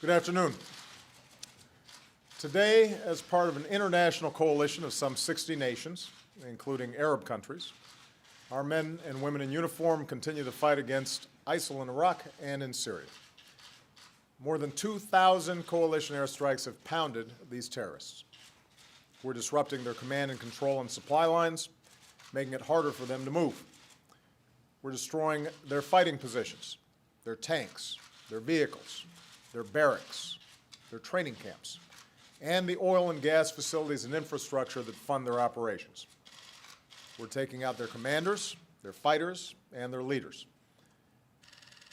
Good afternoon. Today, as part of an international coalition of some 60 nations, including Arab countries, our men and women in uniform continue to fight against ISIL in Iraq and in Syria. More than 2,000 coalition airstrikes have pounded these terrorists. We're disrupting their command and control and supply lines, making it harder for them to move. We're destroying their fighting positions, their tanks, their vehicles, their barracks, their training camps, and the oil and gas facilities and infrastructure that fund their operations. We're taking out their commanders, their fighters, and their leaders.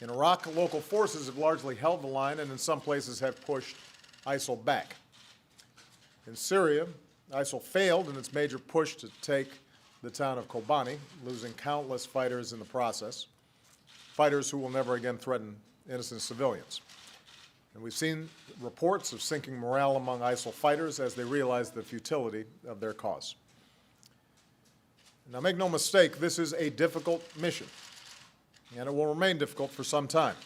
In Iraq, local forces have largely held the line and in some places have pushed ISIL back. In Syria, ISIL failed in its major push to take the town of Kobani, losing countless fighters in the process, fighters who will never again threaten innocent civilians. And we've seen reports of sinking morale among ISIL fighters as they realize the futility of their cause. Now, make no mistake, this is a difficult mission, and it will remain difficult for some time.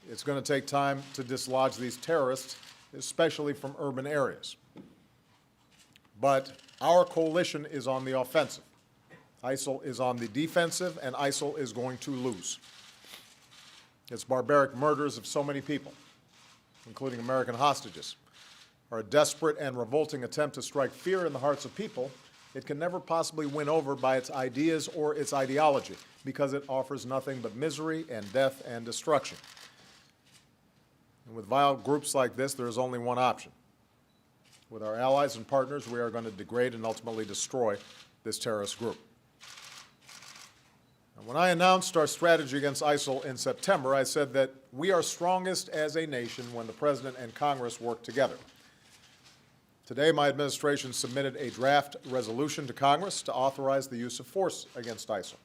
It's going to take time to dislodge these terrorists, especially from urban areas. But our coalition is on the offensive. ISIL is on the defensive, and ISIL is going to lose. Its barbaric murders of so many people, including American hostages, are a desperate and revolting attempt to strike fear in the hearts of people it can never possibly win over by its ideas or its ideology, because it offers nothing but misery and death and destruction. And with vile groups like this, there is only one option. With our allies and partners, we are going to degrade and ultimately destroy this terrorist group. When I announced our strategy against ISIL in September, I said that we are strongest as a nation when the President and Congress work together. Today, my administration submitted a draft resolution to Congress to authorize the use of force against ISIL.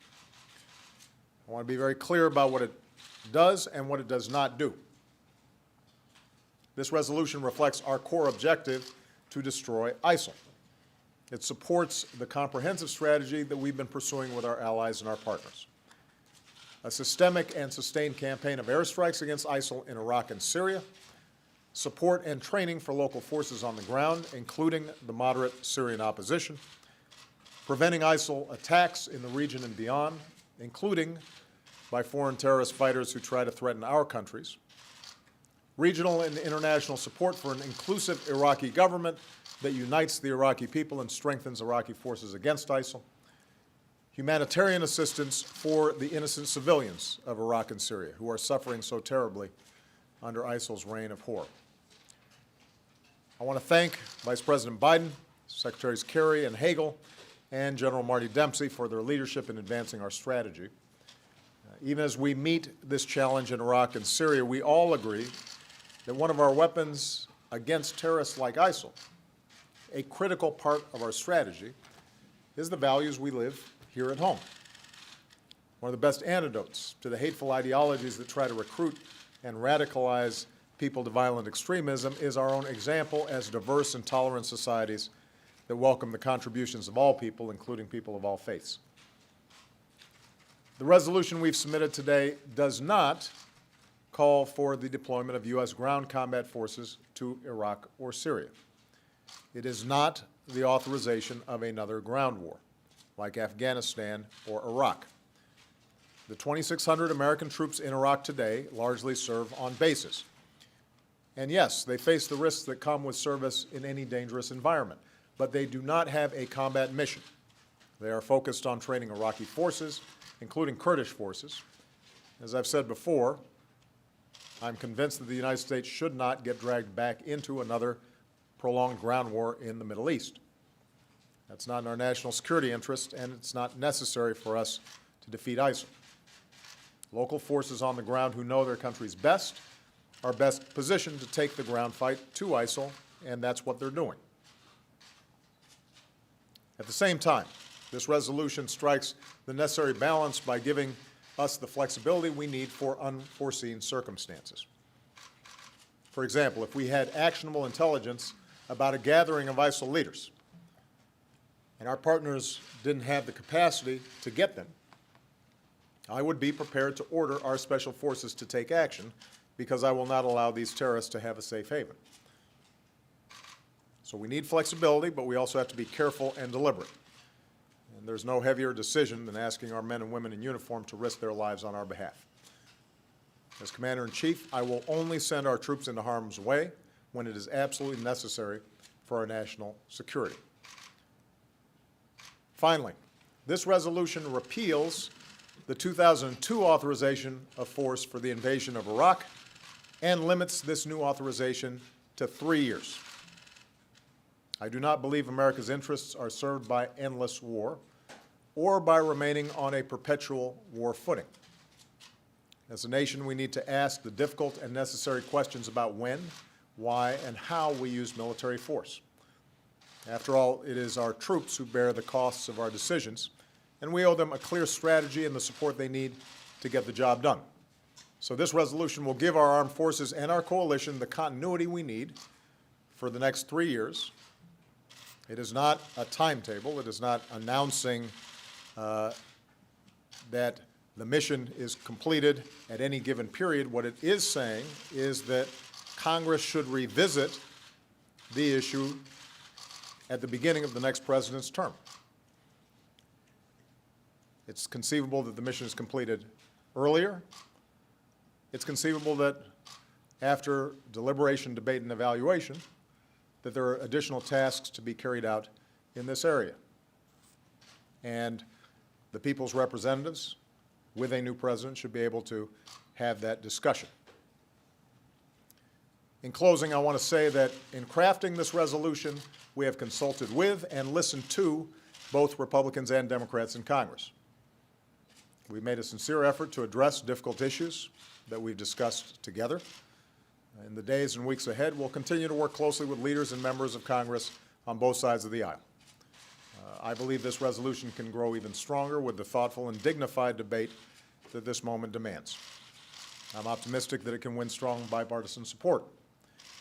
I want to be very clear about what it does and what it does not do. This resolution reflects our core objective to destroy ISIL. It supports the comprehensive strategy that we've been pursuing with our allies and our partners. A systemic and sustained campaign of airstrikes against ISIL in Iraq and Syria, support and training for local forces on the ground, including the moderate Syrian opposition, preventing ISIL attacks in the region and beyond, including by foreign terrorist fighters who try to threaten our countries, regional and international support for an inclusive Iraqi government that unites the Iraqi people and strengthens Iraqi forces against ISIL, humanitarian assistance for the innocent civilians of Iraq and Syria who are suffering so terribly under ISIL's reign of horror. I want to thank Vice President Biden, Secretaries Kerry and Hagel, and General Marty Dempsey for their leadership in advancing our strategy. Even as we meet this challenge in Iraq and Syria, we all agree that one of our weapons against terrorists like ISIL, a critical part of our strategy, is the values we live here at home. One of the best antidotes to the hateful ideologies that try to recruit and radicalize people to violent extremism is our own example as diverse and tolerant societies that welcome the contributions of all people, including people of all faiths. The resolution we've submitted today does not call for the deployment of U.S. ground combat forces to Iraq or Syria. It is not the authorization of another ground war, like Afghanistan or Iraq. The 2,600 American troops in Iraq today largely serve on bases. And yes, they face the risks that come with service in any dangerous environment, but they do not have a combat mission. They are focused on training Iraqi forces, including Kurdish forces. As I've said before, I'm convinced that the United States should not get dragged back into another prolonged ground war in the Middle East. That's not in our national security interest, and it's not necessary for us to defeat ISIL. Local forces on the ground who know their countries best are best positioned to take the ground fight to ISIL, and that's what they're doing. At the same time, this resolution strikes the necessary balance by giving us the flexibility we need for unforeseen circumstances. For example, if we had actionable intelligence about a gathering of ISIL leaders, and our partners didn't have the capacity to get them, I would be prepared to order our special forces to take action because I will not allow these terrorists to have a safe haven. So we need flexibility, but we also have to be careful and deliberate. And there's no heavier decision than asking our men and women in uniform to risk their lives on our behalf. As Commander-in-Chief, I will only send our troops into harm's way when it is absolutely necessary for our national security. Finally, this resolution repeals the 2002 authorization of force for the invasion of Iraq and limits this new authorization to 3 years. I do not believe America's interests are served by endless war or by remaining on a perpetual war footing. As a nation, we need to ask the difficult and necessary questions about when, why, and how we use military force. After all, it is our troops who bear the costs of our decisions, and we owe them a clear strategy and the support they need to get the job done. So this resolution will give our armed forces and our coalition the continuity we need for the next 3 years. It is not a timetable. It is not announcing that the mission is completed at any given period. What it is saying is that Congress should revisit the issue at the beginning of the next president's term. It's conceivable that the mission is completed earlier. It's conceivable that after deliberation, debate, and evaluation, that there are additional tasks to be carried out in this area. And the people's representatives, with a new president, should be able to have that discussion. In closing, I want to say that in crafting this resolution, we have consulted with and listened to both Republicans and Democrats in Congress. We've made a sincere effort to address difficult issues that we've discussed together. In the days and weeks ahead, we'll continue to work closely with leaders and members of Congress on both sides of the aisle. I believe this resolution can grow even stronger with the thoughtful and dignified debate that this moment demands. I'm optimistic that it can win strong bipartisan support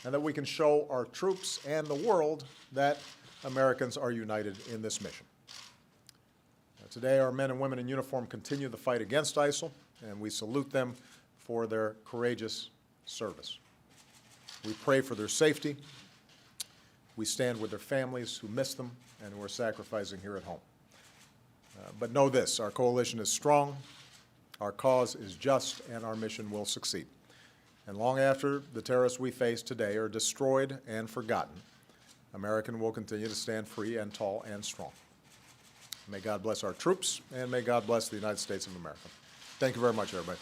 and that we can show our troops and the world that Americans are united in this mission. Today, our men and women in uniform continue the fight against ISIL, and we salute them for their courageous service. We pray for their safety. We stand with their families who miss them and who are sacrificing here at home. But know this, our coalition is strong, our cause is just, and our mission will succeed. And long after the terrorists we face today are destroyed and forgotten, America will continue to stand free and tall and strong. May God bless our troops, and may God bless the United States of America. Thank you very much, everybody.